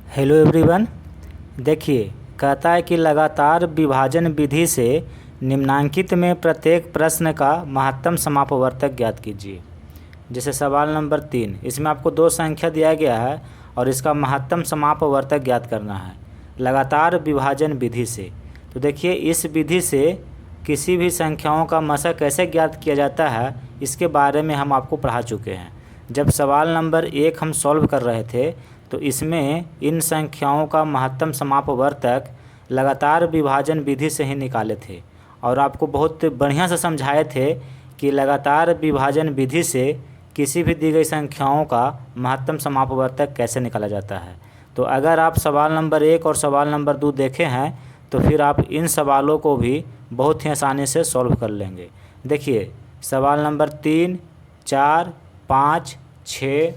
Hello everyone. देखिए, कहता है कि लगातार विभाजन विधि से निम्नांकित में प्रत्येक प्रश्न का महत्तम समापवर्तक ज्ञात कीजिए। जैसे सवाल नंबर 3, इसमें आपको दो संख्या दिया गया है और इसका महत्तम समापवर्तक ज्ञात करना है लगातार विभाजन विधि से। तो देखिए, इस विधि से किसी भी संख्याओं का मशक कैसे ज्ञात किया जाता है इसके बारे में हम आपको पढ़ा चुके हैं। जब सवाल नंबर 1 हम सॉल्व कर रहे थे तो इसमें इन संख्याओं का महत्तम समापवर्तक लगातार विभाजन विधि से ही निकाले थे और आपको बहुत बढ़िया से समझाए थे कि लगातार विभाजन विधि से किसी भी दी गई संख्याओं का महत्तम समापवर्तक कैसे निकाला जाता है। तो अगर आप सवाल नंबर 1 और सवाल नंबर 2 देखे हैं तो फिर आप इन सवालों को भी बहुत ही आसानी से सॉल्व कर लेंगे। देखिए, सवाल नंबर 3, 4, 5, 6,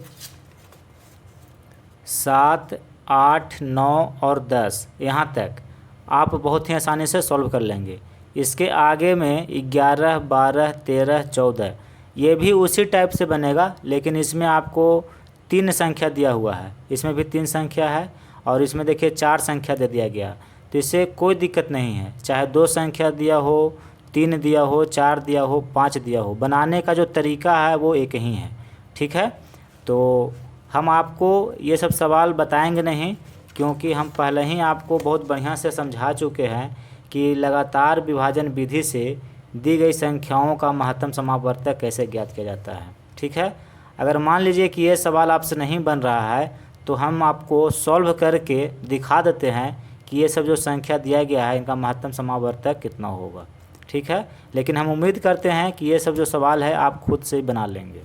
7, 8, 9 और 10 यहाँ तक आप बहुत ही आसानी से सॉल्व कर लेंगे। इसके आगे में 11, 12, 13, 14 ये भी उसी टाइप से बनेगा, लेकिन इसमें आपको 3 संख्या दिया हुआ है, इसमें भी 3 संख्या है और इसमें देखिए 4 संख्या दे दिया गया। तो इससे कोई दिक्कत नहीं है, चाहे 2 संख्या दिया हो, 3 दिया हो, 4 दिया हो, 5 दिया हो, बनाने का जो तरीका है वो एक ही है। ठीक है, तो हम आपको ये सब सवाल बताएंगे नहीं, क्योंकि हम पहले ही आपको बहुत बढ़िया से समझा चुके हैं कि लगातार विभाजन विधि से दी गई संख्याओं का महत्तम समापवर्तक कैसे ज्ञात किया जाता है। ठीक है, अगर मान लीजिए कि ये सवाल आपसे नहीं बन रहा है तो हम आपको सॉल्व करके दिखा देते हैं कि ये सब जो संख्या दिया गया है इनका महत्तम समापवर्तक कितना होगा। ठीक है, लेकिन हम उम्मीद करते हैं कि ये सब जो सवाल है आप खुद से ही बना लेंगे।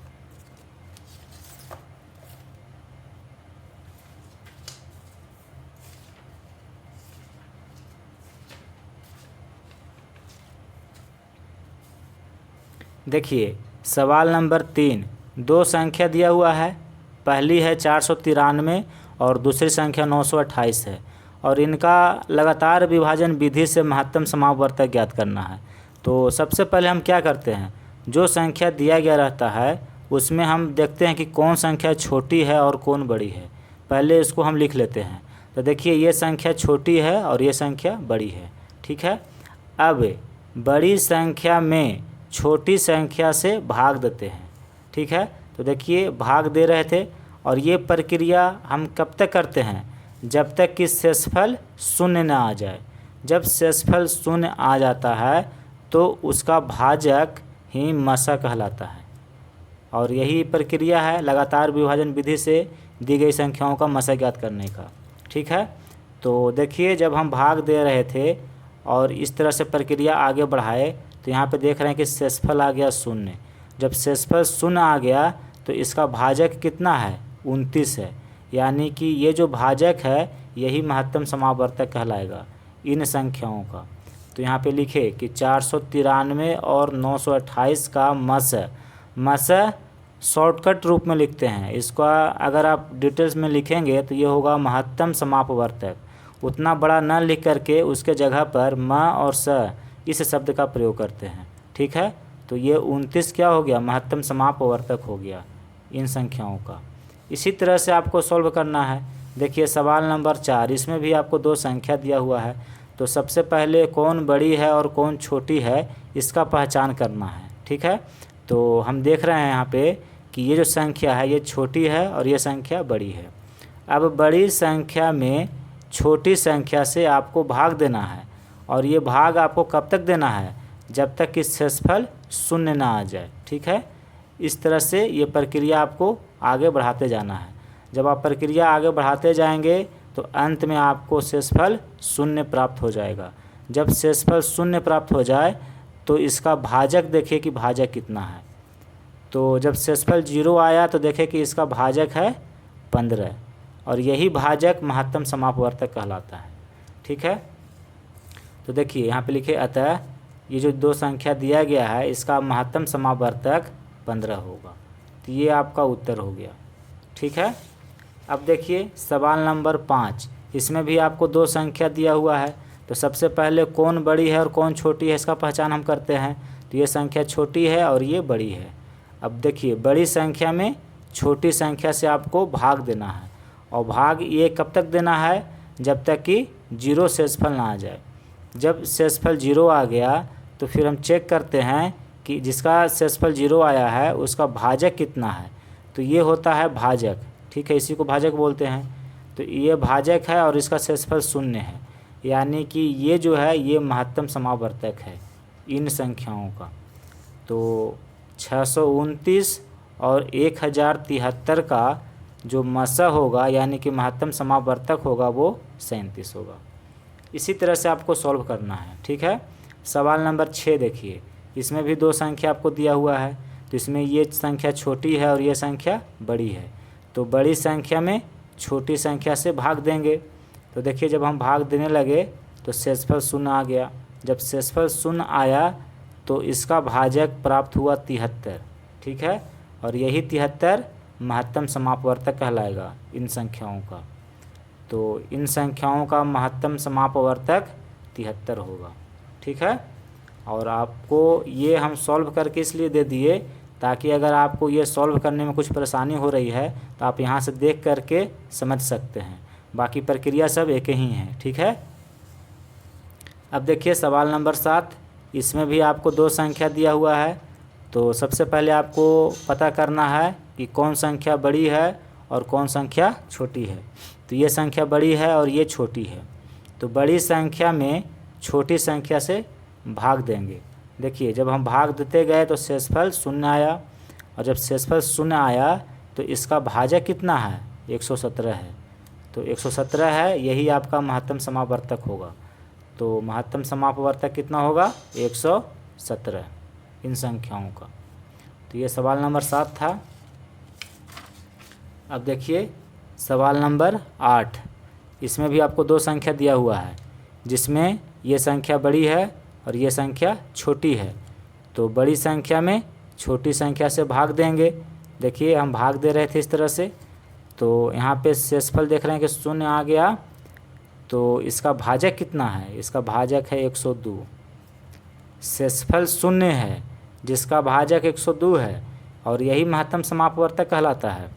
देखिए, सवाल नंबर 3, 2 संख्या दिया हुआ है। पहली है 493 और दूसरी संख्या 928 है और इनका लगातार विभाजन विधि से महत्तम समापवर्तक ज्ञात करना है। तो सबसे पहले हम क्या करते हैं, जो संख्या दिया गया रहता है उसमें हम देखते हैं कि कौन संख्या छोटी है और कौन बड़ी है। पहले इसको हम लिख लेते हैं। तो देखिए, ये संख्या छोटी है और ये संख्या बड़ी है। ठीक है, अब बड़ी संख्या में छोटी संख्या से भाग देते हैं। ठीक है, तो देखिए भाग दे रहे थे और ये प्रक्रिया हम कब तक करते हैं, जब तक कि शेषफल शून्य न आ जाए। जब शेषफल शून्य आ जाता है तो उसका भाजक ही मशक कहलाता है और यही प्रक्रिया है लगातार विभाजन विधि से दी गई संख्याओं का मशक ज्ञात करने का। ठीक है, तो देखिए जब हम भाग दे रहे थे और इस तरह से प्रक्रिया आगे बढ़ाए तो यहाँ पे देख रहे हैं कि शेषफल आ गया 0। जब शेषफल 0 आ गया तो इसका भाजक कितना है, 29 है। यानी कि ये जो भाजक है यही महत्तम समापवर्तक कहलाएगा इन संख्याओं का। तो यहाँ पे लिखे कि 493 और 928 का मस शॉर्टकट रूप में लिखते हैं। इसका अगर आप डिटेल्स में लिखेंगे तो ये होगा महत्तम समापवर्तक। उतना बड़ा न लिख करके उसके जगह पर म और स इस शब्द का प्रयोग करते हैं। ठीक है, तो ये 29 क्या हो गया, महत्तम समापवर्तक हो गया इन संख्याओं का। इसी तरह से आपको सॉल्व करना है। देखिए सवाल नंबर 4, इसमें भी आपको 2 संख्या दिया हुआ है। तो सबसे पहले कौन बड़ी है और कौन छोटी है इसका पहचान करना है। ठीक है, तो हम देख रहे हैं यहाँ पे कि ये जो संख्या है ये छोटी है और ये संख्या बड़ी है। अब बड़ी संख्या में छोटी संख्या से आपको भाग देना है और ये भाग आपको कब तक देना है, जब तक कि शेषफल 0 ना आ जाए। ठीक है, इस तरह से ये प्रक्रिया आपको आगे बढ़ाते जाना है। जब आप प्रक्रिया आगे बढ़ाते जाएंगे तो अंत में आपको शेषफल 0 प्राप्त हो जाएगा। जब शेषफल 0 प्राप्त हो जाए तो इसका भाजक देखिए कि भाजक कितना है। तो जब शेषफल 0 आया तो देखें कि इसका भाजक है 15 और यही भाजक महत्तम समापवर्तक कहलाता है। ठीक है, तो देखिए यहाँ पे लिखे अतः ये जो 2 संख्या दिया गया है इसका महत्तम समापवर्तक 15 होगा। तो ये आपका उत्तर हो गया। ठीक है, अब देखिए सवाल नंबर 5, इसमें भी आपको 2 संख्या दिया हुआ है। तो सबसे पहले कौन बड़ी है और कौन छोटी है इसका पहचान हम करते हैं। तो ये संख्या छोटी है और ये बड़ी है। अब देखिए बड़ी संख्या में छोटी संख्या से आपको भाग देना है और भाग ये कब तक देना है, जब तक कि जीरो शेषफल ना आ जाए। जब शेषफल जीरो आ गया तो फिर हम चेक करते हैं कि जिसका शेषफल जीरो आया है उसका भाजक कितना है, तो ये होता है भाजक, ठीक है, इसी को भाजक बोलते हैं। तो ये भाजक है और इसका शेषफल शून्य है, यानी कि ये जो है ये महत्तम समावर्तक है इन संख्याओं का। तो 629 और 1073 का जो मसा होगा यानी कि महत्तम समावर्तक होगा वो 37 होगा। इसी तरह से आपको सॉल्व करना है, ठीक है। सवाल नंबर 6 देखिए, इसमें भी दो संख्या आपको दिया हुआ है, तो इसमें ये संख्या छोटी है और ये संख्या बड़ी है, तो बड़ी संख्या में छोटी संख्या से भाग देंगे। तो देखिए जब हम भाग देने लगे तो शेषफल शून्य आ गया। जब शेषफल शून्य आया तो इसका भाजक प्राप्त हुआ 73, ठीक है, और यही 73 महत्तम समापवर्तक कहलाएगा इन संख्याओं का। तो इन संख्याओं का महत्तम समापवर्तक 73 होगा, ठीक है। और आपको ये हम सॉल्व करके इसलिए दे दिए ताकि अगर आपको ये सॉल्व करने में कुछ परेशानी हो रही है तो आप यहाँ से देख करके समझ सकते हैं, बाकी प्रक्रिया सब एक ही है, ठीक है। अब देखिए सवाल नंबर 7, इसमें भी आपको दो संख्या दिया हुआ है। तो सबसे पहले आपको पता करना है कि कौन संख्या बड़ी है और कौन संख्या छोटी है। तो ये संख्या बड़ी है और ये छोटी है, तो बड़ी संख्या में छोटी संख्या से भाग देंगे। देखिए जब हम भाग देते गए तो शेषफल शून्य आया, और जब शेषफल शून्य आया तो इसका भाजक कितना है, 117 है। तो 117 है, यही आपका महत्तम समापवर्तक होगा। तो महत्तम समापवर्तक कितना होगा, 117 इन संख्याओं का। तो ये सवाल नंबर 7 था। अब देखिए सवाल नंबर 8, इसमें भी आपको दो संख्या दिया हुआ है, जिसमें ये संख्या बड़ी है और ये संख्या छोटी है। तो बड़ी संख्या में छोटी संख्या से भाग देंगे। देखिए हम भाग दे रहे थे इस तरह से, तो यहाँ पे शेषफल देख रहे हैं कि शून्य आ गया, तो इसका भाजक कितना है, इसका भाजक है 102। शेषफल शून्य है जिसका भाजक 102 है और यही महत्तम समापवर्तक कहलाता है,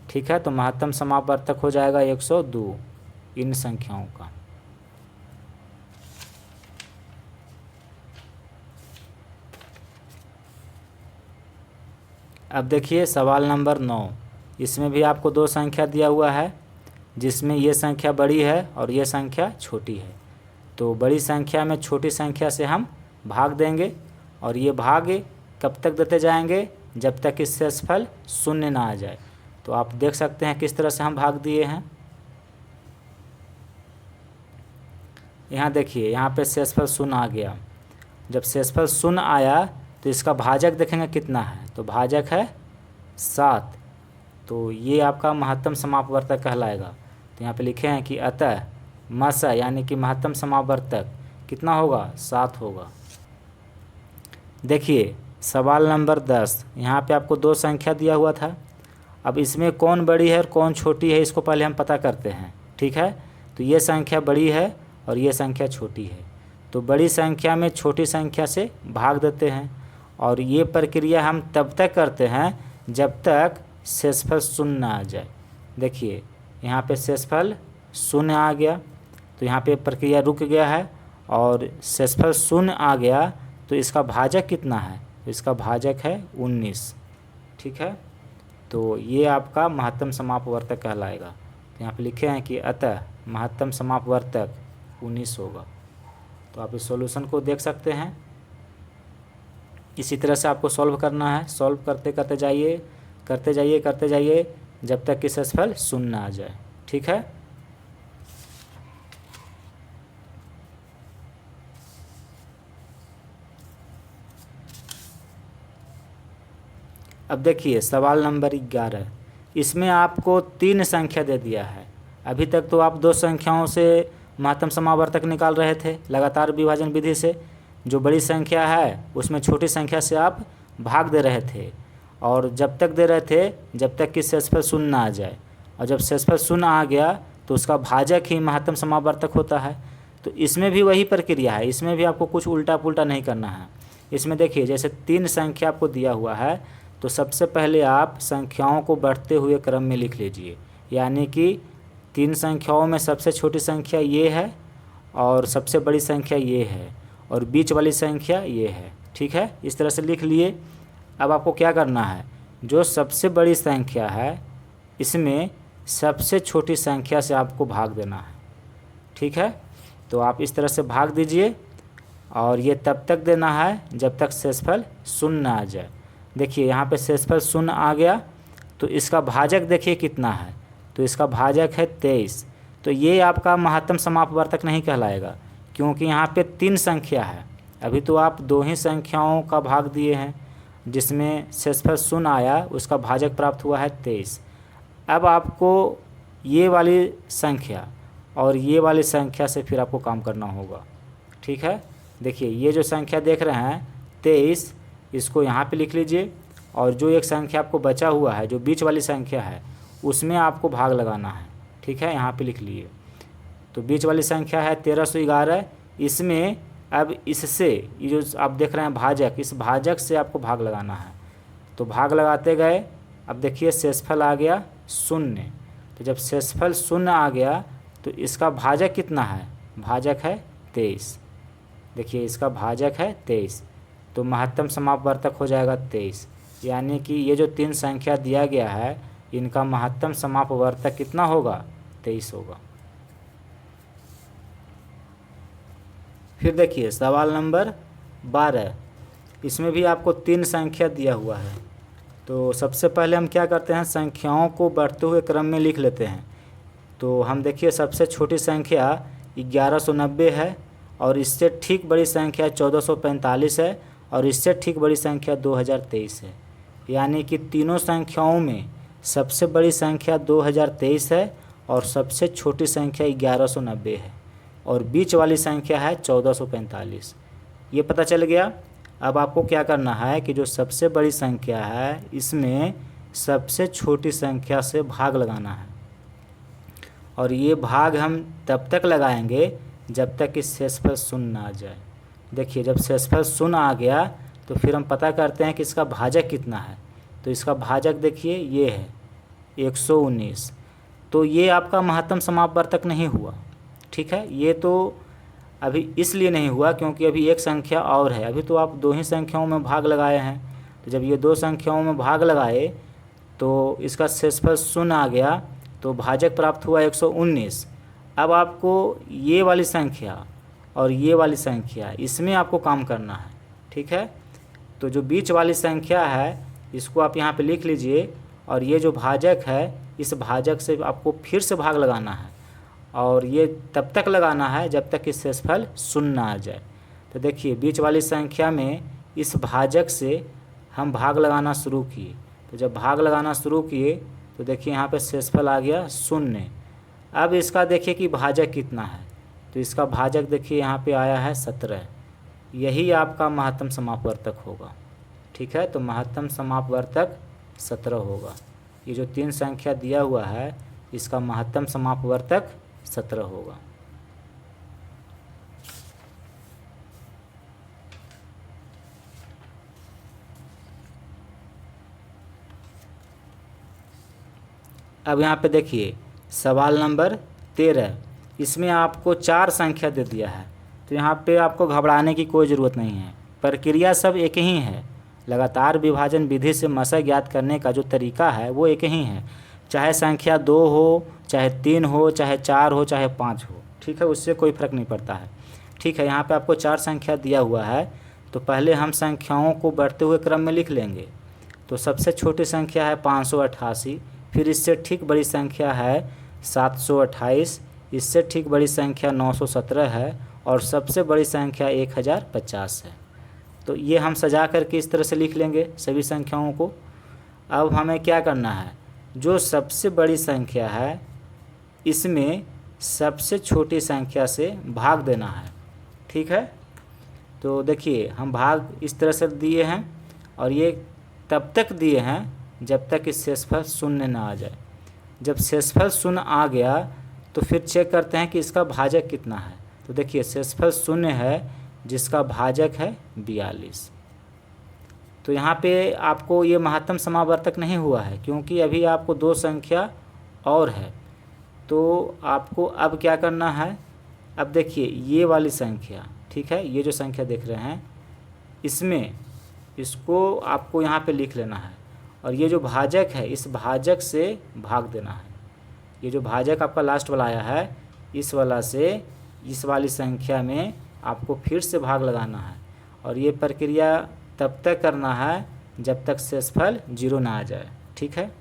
ठीक है। तो महत्तम समापवर्तक हो जाएगा 102 इन संख्याओं का। अब देखिए सवाल नंबर 9, इसमें भी आपको दो संख्या दिया हुआ है, जिसमें ये संख्या बड़ी है और ये संख्या छोटी है। तो बड़ी संख्या में छोटी संख्या से हम भाग देंगे, और ये भाग कब तक देते जाएंगे, जब तक कि शेषफल शून्य ना आ जाए। तो आप देख सकते हैं किस तरह से हम भाग दिए हैं। यहाँ देखिए यहाँ पे शेषफल शून्य आ गया। जब शेषफल शून्य आया तो इसका भाजक देखेंगे कितना है, तो भाजक है 7। तो ये आपका महत्तम समापवर्तक कहलाएगा। तो यहाँ पे लिखे हैं कि अतः मस यानी कि महत्तम समापवर्तक कितना होगा, 7 होगा। देखिए सवाल नंबर 10, यहाँ पे आपको दो संख्या दिया हुआ था। अब इसमें कौन बड़ी है और कौन छोटी है इसको पहले हम पता करते हैं, ठीक है। तो ये संख्या बड़ी है और ये संख्या छोटी है। तो बड़ी संख्या में छोटी संख्या से भाग देते हैं, और ये प्रक्रिया हम तब तक करते हैं जब तक शेषफल शून्य ना आ जाए। देखिए यहाँ पे शेषफल शून्य आ गया, तो यहाँ पे प्रक्रिया रुक गया है, और शेषफल शून्य आ गया तो इसका भाजक कितना है, तो इसका भाजक है 19, ठीक है। तो ये आपका महत्तम समापवर्तक कहलाएगा। तो यहाँ पे लिखे हैं कि अतः महत्तम समापवर्तक 19 होगा। तो आप इस सॉल्यूशन को देख सकते हैं। इसी तरह से आपको सॉल्व करना है, सॉल्व करते करते जाइए, करते जाइए करते जाइए जब तक कि शेषफल शून्य ना आ जाए, ठीक है। अब देखिए सवाल नंबर 11, इसमें आपको 3 संख्या दे दिया है। अभी तक तो आप दो संख्याओं से महत्तम समावर्तक निकाल रहे थे लगातार विभाजन विधि से। जो बड़ी संख्या है उसमें छोटी संख्या से आप भाग दे रहे थे, और जब तक दे रहे थे जब तक कि शेषफल शून्य ना आ जाए, और जब शेषफल शून्य आ गया तो उसका भाजक ही महत्तम समावर्तक होता है। तो इसमें भी वही प्रक्रिया है, इसमें भी आपको कुछ उल्टा पुल्टा नहीं करना है। इसमें देखिए जैसे 3 संख्या आपको दिया हुआ है, तो सबसे पहले आप संख्याओं को बढ़ते हुए क्रम में लिख लीजिए, यानी कि तीन संख्याओं में सबसे छोटी संख्या ये है और सबसे बड़ी संख्या ये है और बीच वाली संख्या ये है। ठीक है, इस तरह से लिख लिए। अब आपको क्या करना है, जो सबसे बड़ी संख्या है इसमें सबसे छोटी संख्या से आपको भाग देना है। ठीक है, तो आप इस तरह से भाग दीजिए और ये तब तक देना है जब तक शेषफल शून्य आ जाए। देखिए यहाँ पे शेषफल शून्य आ गया तो इसका भाजक देखिए कितना है, तो इसका भाजक है 23। तो ये आपका महत्तम समापवर्तक नहीं कहलाएगा क्योंकि यहाँ पे तीन संख्या है। अभी तो आप दो ही संख्याओं का भाग दिए हैं जिसमें शेषफल शून्य आया, उसका भाजक प्राप्त हुआ है 23। अब आपको ये वाली संख्या और ये वाली संख्या से फिर आपको काम करना होगा। ठीक है, देखिए ये जो संख्या देख रहे हैं 23, इसको यहाँ पे लिख लीजिए और जो एक संख्या आपको बचा हुआ है जो बीच वाली संख्या है उसमें आपको भाग लगाना है। ठीक है, यहाँ पे लिख लिए। तो बीच वाली संख्या है 1311, इसमें अब इससे ये जो आप देख रहे हैं भाजक, इस भाजक से आपको भाग लगाना है। तो भाग लगाते गए, अब देखिए शेषफल आ गया शून्य। तो जब शेषफल शून्य आ गया तो इसका भाजक कितना है, भाजक है 23। देखिए इसका भाजक है 23, तो महत्तम समापवर्तक हो जाएगा 23। यानी कि ये जो तीन संख्या दिया गया है इनका महत्तम समापवर्तक कितना होगा, 23 होगा। फिर देखिए सवाल नंबर 12, इसमें भी आपको तीन संख्या दिया हुआ है। तो सबसे पहले हम क्या करते हैं, संख्याओं को बढ़ते हुए क्रम में लिख लेते हैं। तो हम देखिए सबसे छोटी संख्या 1190 है और इससे ठीक बड़ी संख्या 1445 है और इससे ठीक बड़ी संख्या 2023 है। यानी कि तीनों संख्याओं में सबसे बड़ी संख्या 2023 है और सबसे छोटी संख्या 1190 है और बीच वाली संख्या है 1445। ये पता चल गया। अब आपको क्या करना है कि जो सबसे बड़ी संख्या है इसमें सबसे छोटी संख्या से भाग लगाना है और ये भाग हम तब तक लगाएंगे जब तक कि शेषफल शून्य आ जाए। देखिए जब शेषफल शून्य आ गया तो फिर हम पता करते हैं कि इसका भाजक कितना है। तो इसका भाजक देखिए ये है 119। तो ये आपका महत्तम समापवर्तक नहीं हुआ। ठीक है, ये तो अभी इसलिए नहीं हुआ क्योंकि अभी एक संख्या और है। अभी तो आप दो ही संख्याओं में भाग लगाए हैं। तो जब ये दो संख्याओं में भाग लगाए तो इसका शेषफल शून्य आ गया तो भाजक प्राप्त हुआ 119। अब आपको ये वाली संख्या और ये वाली संख्या इसमें आपको काम करना है। ठीक है, तो जो बीच वाली संख्या है इसको आप यहाँ पे लिख लीजिए और ये जो भाजक है इस भाजक से आपको फिर से भाग लगाना है और ये तब तक लगाना है जब तक कि शेषफल शून्य आ जाए। तो देखिए बीच वाली संख्या में इस भाजक से हम भाग लगाना शुरू किए। तो जब भाग लगाना शुरू किए तो देखिए यहाँ पे शेषफल आ गया शून्य। अब इसका देखिए कि भाजक कितना है, तो इसका भाजक देखिए यहाँ पे आया है 17। यही आपका महत्तम समापवर्तक होगा। ठीक है, तो महत्तम समापवर्तक 17 होगा। ये जो तीन संख्या दिया हुआ है इसका महत्तम समापवर्तक 17 होगा। अब यहाँ पे देखिए सवाल नंबर 13, इसमें आपको चार संख्या दे दिया है। तो यहाँ पे आपको घबराने की कोई ज़रूरत नहीं है, प्रक्रिया सब एक ही है। लगातार विभाजन विधि से मशक ज्ञात करने का जो तरीका है वो एक ही है, चाहे संख्या 2 हो, चाहे 3 हो, चाहे 4 हो, चाहे 5 हो। ठीक है, उससे कोई फ़र्क नहीं पड़ता है। ठीक है, यहाँ पे आपको चार संख्या दिया हुआ है। तो पहले हम संख्याओं को बढ़ते हुए क्रम में लिख लेंगे। तो सबसे छोटी संख्या है 588, फिर इससे ठीक बड़ी संख्या है 728, इससे ठीक बड़ी संख्या 917 है और सबसे बड़ी संख्या 1050 है। तो ये हम सजा करके इस तरह से लिख लेंगे सभी संख्याओं को। अब हमें क्या करना है, जो सबसे बड़ी संख्या है इसमें सबसे छोटी संख्या से भाग देना है। ठीक है, तो देखिए हम भाग इस तरह से दिए हैं और ये तब तक दिए हैं जब तक कि शेषफल शून्य ना आ जाए। जब शेषफल शून्य आ गया तो फिर चेक करते हैं कि इसका भाजक कितना है। तो देखिए शेषफल शून्य है जिसका भाजक है 42। तो यहाँ पे आपको ये महत्तम समावर्तक नहीं हुआ है क्योंकि अभी आपको दो संख्या और है। तो आपको अब क्या करना है, अब देखिए ये वाली संख्या, ठीक है, ये जो संख्या देख रहे हैं इसमें इसको आपको यहाँ पे लिख लेना है, और ये जो भाजक है इस भाजक से भाग देना है। ये जो भाजक आपका लास्ट वाला आया है इस वाला से इस वाली संख्या में आपको फिर से भाग लगाना है, और ये प्रक्रिया तब तक करना है जब तक शेषफल 0 ना आ जाए। ठीक है,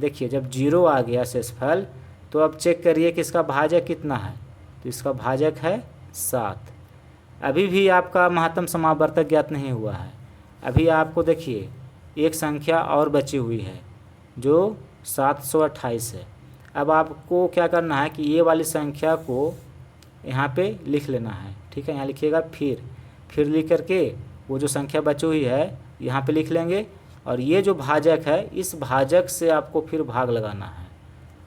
देखिए जब 0 आ गया शेषफल तो अब चेक करिए कि इसका भाजक कितना है, तो इसका भाजक है 7। अभी भी आपका महत्तम समावर्तक ज्ञात नहीं हुआ है। अभी आपको देखिए एक संख्या और बची हुई है जो 728 है। अब आपको क्या करना है कि ये वाली संख्या को यहाँ पे लिख लेना है। ठीक है, यहाँ लिखिएगा फिर लिख करके वो जो संख्या बची हुई है यहाँ पे लिख लेंगे, और ये जो भाजक है इस भाजक से आपको फिर भाग लगाना है।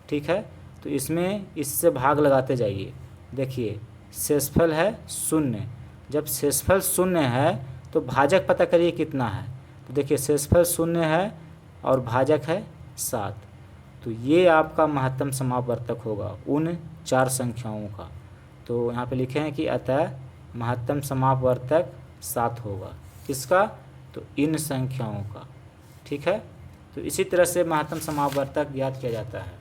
ठीक है, तो इसमें इससे भाग लगाते जाइए। देखिए शेषफल है 0, जब शेषफल 0 है तो भाजक पता करिए कितना है, तो देखिए शेषफल 0 है और भाजक है 7, तो ये आपका महत्तम समावर्तक होगा उन 4 संख्याओं का। तो यहाँ पे लिखे हैं कि अतः महत्तम समावर्तक 7 होगा। किसका, तो इन संख्याओं का। ठीक है, तो इसी तरह से महत्तम समावर्तक ज्ञात किया जाता है।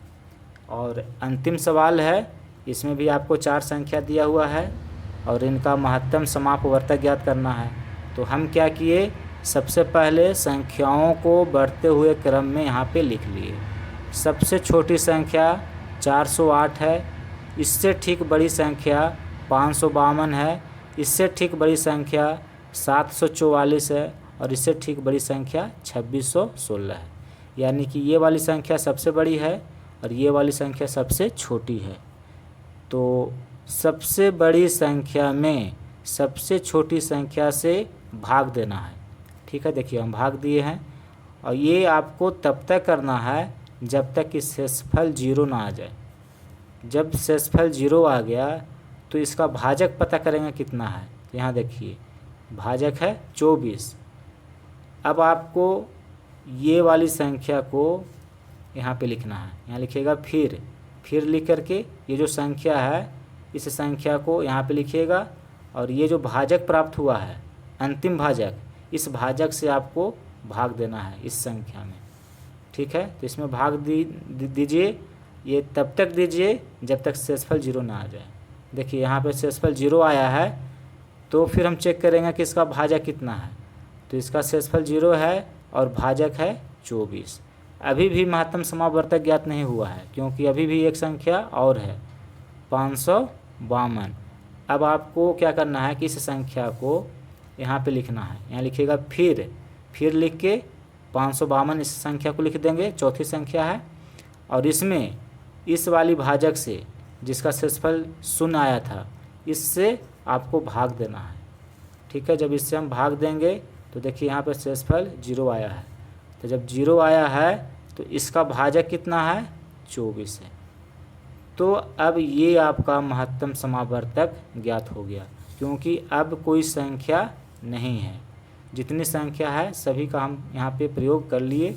और अंतिम सवाल है, इसमें भी आपको 4 संख्या दिया हुआ है और इनका महत्तम समापवर्तक ज्ञात करना है। तो हम क्या किए, सबसे पहले संख्याओं को बढ़ते हुए क्रम में यहाँ पे लिख लिए। सबसे छोटी संख्या 408 है, इससे ठीक बड़ी संख्या 552 है, इससे ठीक बड़ी संख्या 744 है, और इससे ठीक बड़ी संख्या 2616 है। यानी कि ये वाली संख्या सबसे बड़ी है और ये वाली संख्या सबसे छोटी है। तो सबसे बड़ी संख्या में सबसे छोटी संख्या से भाग देना है। ठीक है, देखिए हम भाग दिए हैं, और ये आपको तब तक करना है जब तक कि शेषफल 0 ना आ जाए। जब शेषफल 0 आ गया तो इसका भाजक पता करेंगे कितना है। तो यहाँ देखिए भाजक है 24। अब आपको ये वाली संख्या को यहाँ पे लिखना है, यहाँ लिखिएगा फिर लिख करके ये जो संख्या है इस संख्या को यहाँ पे लिखिएगा, और ये जो भाजक प्राप्त हुआ है अंतिम भाजक, इस भाजक से आपको भाग देना है इस संख्या में। ठीक है, तो इसमें भाग दीजिए, ये तब तक दीजिए जब तक शेषफल 0 ना आ जाए। देखिए यहाँ पे शेषफल 0 आया है, तो फिर हम चेक करेंगे कि इसका भाजक कितना है। तो इसका शेषफल 0 है और भाजक है 24। अभी भी महत्तम समावर्तक ज्ञात नहीं हुआ है, क्योंकि अभी भी एक संख्या और है 552। अब आपको क्या करना है कि इस संख्या को यहाँ पे लिखना है, यहाँ लिखिएगा फिर लिख के 552 इस संख्या को लिख देंगे, चौथी संख्या है, और इसमें इस वाली भाजक से जिसका शेषफल 0 आया था इससे आपको भाग देना है। ठीक है, जब इससे हम भाग देंगे तो देखिए यहाँ पर शेषफल 0 आया है, तो जब 0 आया है तो इसका भाजक कितना है 24 है। तो अब ये आपका महत्तम समावर्तक ज्ञात हो गया, क्योंकि अब कोई संख्या नहीं है, जितनी संख्या है सभी का हम यहाँ पे प्रयोग कर लिए,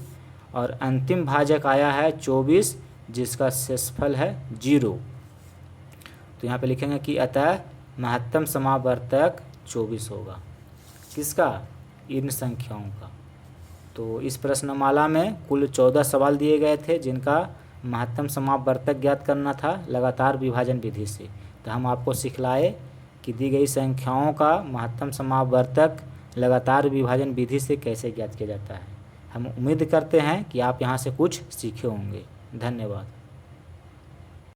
और अंतिम भाजक आया है 24 जिसका शेषफल है 0। तो यहाँ पे लिखेंगे कि अतः महत्तम समावर्तक 24 होगा। किसका, इन संख्याओं का। तो इस प्रश्नमाला में कुल 14 सवाल दिए गए थे जिनका महत्तम समावर्तक ज्ञात करना था लगातार विभाजन विधि से। तो हम आपको सिखलाए कि दी गई संख्याओं का महत्तम समावर्तक लगातार विभाजन विधि से कैसे ज्ञात किया जाता है। हम उम्मीद करते हैं कि आप यहाँ से कुछ सीखे होंगे। धन्यवाद।